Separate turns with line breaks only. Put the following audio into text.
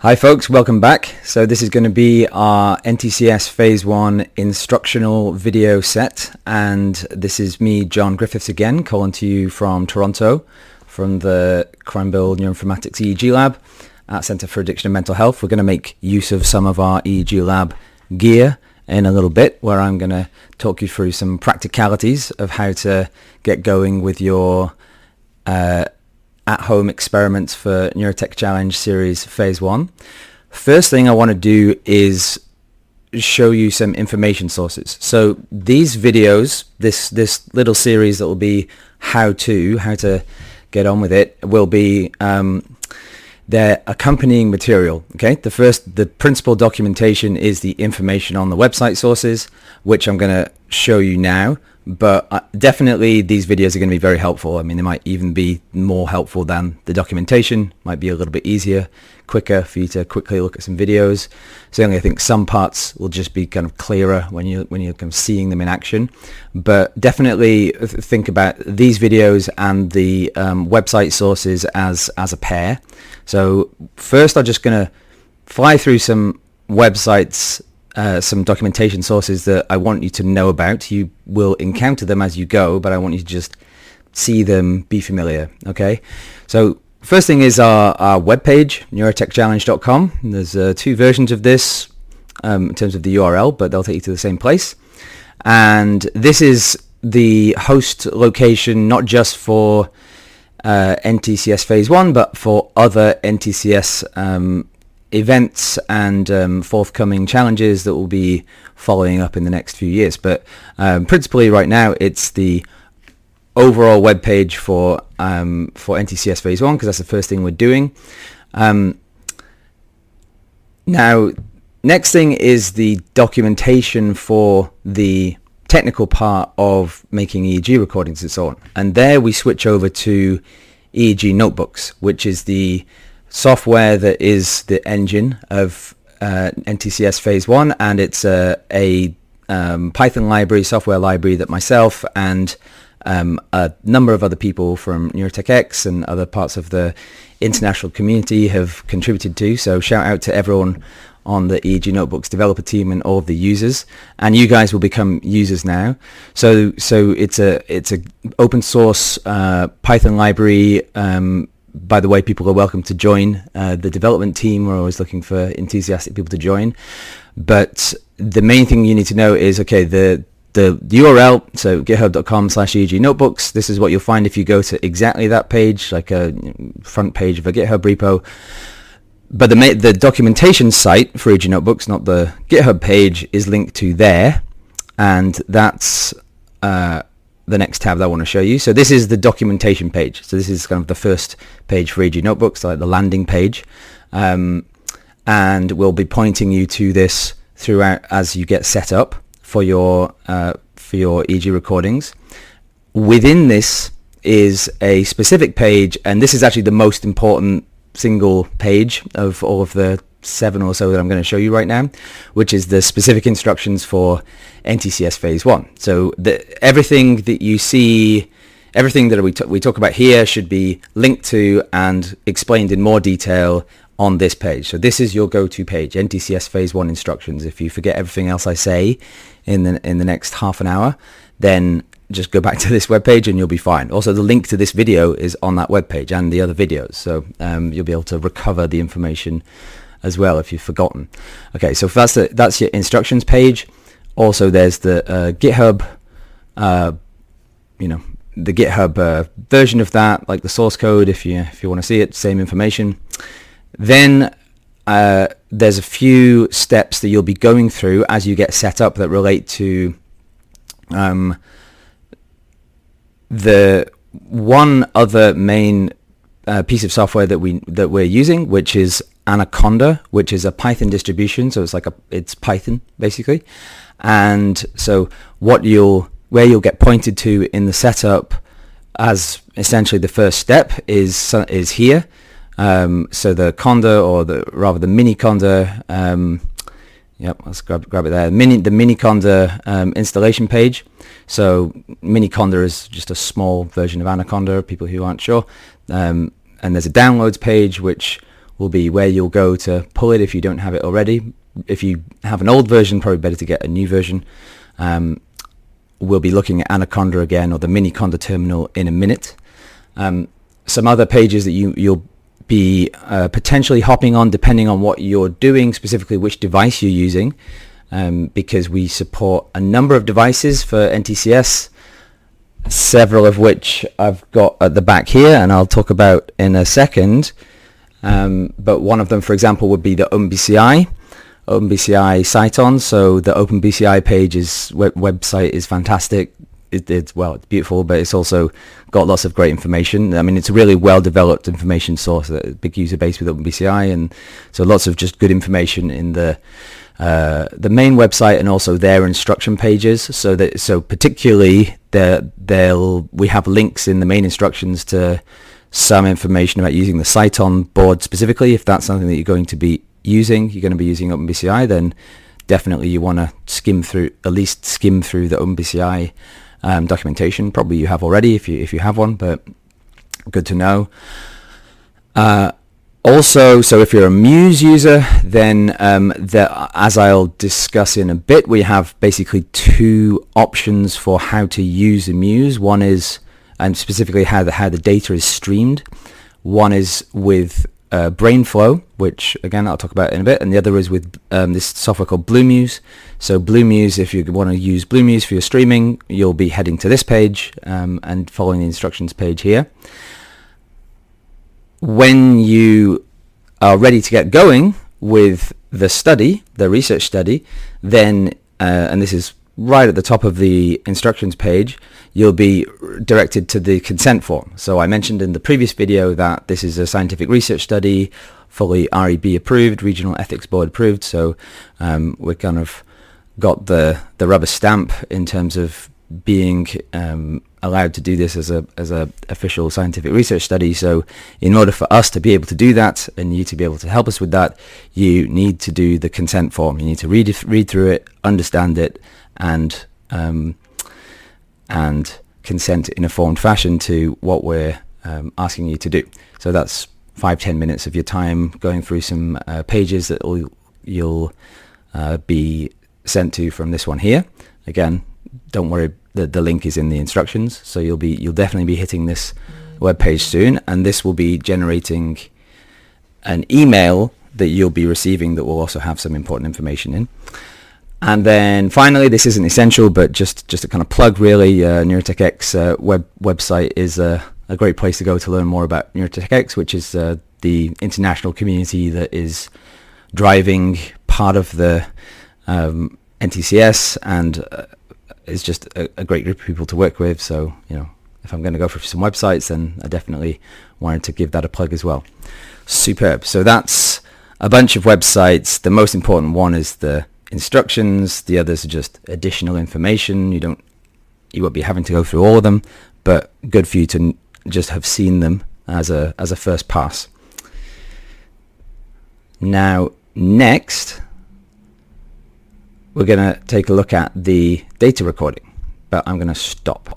Hi folks, welcome back. So this is going to be our NTCS Phase 1 instructional video set, and this is me, John Griffiths again, calling to you from Toronto, from the Cranville Neuroinformatics EEG Lab at Centre for Addiction and Mental Health. We're going to make use of some of our EEG Lab gear in a little bit, where I'm going to talk you through some practicalities of how to get going with your at-home experiments for Neurotech Challenge Series Phase 1. First thing I want to do is show you some information sources. So these videos, this little series that will be how to get on with it, will be their accompanying material. Okay, the principal documentation is the information on the website sources, which I'm going to show you now. But definitely these videos are going to be very helpful. I mean, they might even be more helpful than the documentation. Might be a little bit easier, quicker for you to quickly look at some videos. Certainly I think some parts will just be kind of clearer when you're kind of seeing them in action. But definitely think about these videos and the website sources as a pair. So first I'm just going to fly through some websites, some documentation sources that I want you to know about. You will encounter them as you go, but I want you to just see them, be familiar. Okay, so first thing is our webpage, neurotechchallenge.com. There's two versions of this in terms of the URL, but they'll take you to the same place. And this is the host location, not just for NTCS Phase 1, but for other NTCS events and forthcoming challenges that will be following up in the next few years. But principally right now it's the overall web page for NTCS Phase 1, because that's the first thing we're doing. Now next thing is the documentation for the technical part of making EEG recordings and so on, and there we switch over to EEG notebooks, which is the software that is the engine of NTCS Phase 1, and it's a Python library, software library that myself and a number of other people from Neurotech X and other parts of the international community have contributed to. So shout out to everyone on the EEG Notebooks developer team and all of the users, and you guys will become users now. So it's a open source Python library. By the way, people are welcome to join the development team. We're always looking for enthusiastic people to join. But the main thing you need to know is, okay, the URL, so github.com/EEG notebooks. This is what you'll find if you go to exactly that page, like a front page of a GitHub repo. But the documentation site for EEG notebooks, not the GitHub page, is linked to there, and that's the next tab that I want to show you. So this is the documentation page. So this is kind of the first page for EEG notebooks, like the landing page, and we'll be pointing you to this throughout as you get set up for your EEG recordings. Within this is a specific page, and this is actually the most important single page of all of the 7 or so that I'm going to show you right now, which is the specific instructions for NTCS Phase 1. So everything that you see, everything that we talk about here should be linked to and explained in more detail on this page. So this is your go-to page, NTCS Phase 1 instructions. If you forget everything else I say in the next half an hour, then just go back to this webpage and you'll be fine. Also, the link to this video is on that webpage and the other videos, so you'll be able to recover the information as well if you've forgotten. Okay, so that's your instructions page. Also, there's the GitHub, the GitHub version of that, like the source code if you want to see it, same information. Then there's a few steps that you'll be going through as you get set up that relate to the one other main piece of software that we're using, which is Anaconda, which is a Python distribution. So it's Python basically. And so where you'll get pointed to in the setup as essentially the first step is here. So the Conda, or the mini Conda, yep, let's grab it there. The mini Conda installation page. So mini Conda is just a small version of Anaconda, people who aren't sure. And there's a downloads page which will be where you'll go to pull it if you don't have it already. If you have an old version, probably better to get a new version. We'll be looking at Anaconda again, or the Miniconda terminal, in a minute. Some other pages that you'll be potentially hopping on depending on what you're doing, specifically which device you're using, because we support a number of devices for NTCS, several of which I've got at the back here and I'll talk about in a second. But one of them, for example, would be the OpenBCI Cyton. So the OpenBCI website is fantastic. It's beautiful, but it's also got lots of great information. I mean, it's a really well-developed information source, a big user base with OpenBCI, and so lots of just good information in the main website and also their instruction pages. So particularly we have links in the main instructions to some information about using the Cyton board specifically. If that's something that you're going to be using, OpenBCI, then definitely you want to at least skim through the OpenBCI documentation. Probably you have already if you have one, but good to know. Also, so if you're a Muse user, then as I'll discuss in a bit, we have basically two options for how to use a Muse. One is, and specifically how the data is streamed. One is with BrainFlow, which again I'll talk about in a bit, and the other is with this software called BlueMuse. So BlueMuse, if you want to use BlueMuse for your streaming, you'll be heading to this page and following the instructions page here. When you are ready to get going with the research study, then, and this is right at the top of the instructions page, you'll be directed to the consent form. So I mentioned in the previous video that this is a scientific research study, fully REB approved, Regional Ethics Board approved. So we're kind of got the rubber stamp in terms of being allowed to do this as a official scientific research study. So in order for us to be able to do that, and you to be able to help us with that, you need to do the consent form. You need to read through it, understand it, and consent in a formed fashion to what we're asking you to do. So that's 5-10 minutes of your time going through some pages that you'll be sent to from this one here. Again, don't worry, the link is in the instructions, so you'll definitely be hitting this web page soon, and this will be generating an email that you'll be receiving that will also have some important information in. And then finally, this isn't essential, but just a kind of plug really, Neurotech X website is a great place to go to learn more about Neurotech X, which is the international community that is driving part of the NTCS, and is just a great group of people to work with. So, if I'm going to go for some websites, then I definitely wanted to give that a plug as well. Superb. So that's a bunch of websites. The most important one is the instructions. The others are just additional information. You won't be having to go through all of them, but good for you to just have seen them as a first pass. Now, next, we're going to take a look at the data recording, but I'm going to stop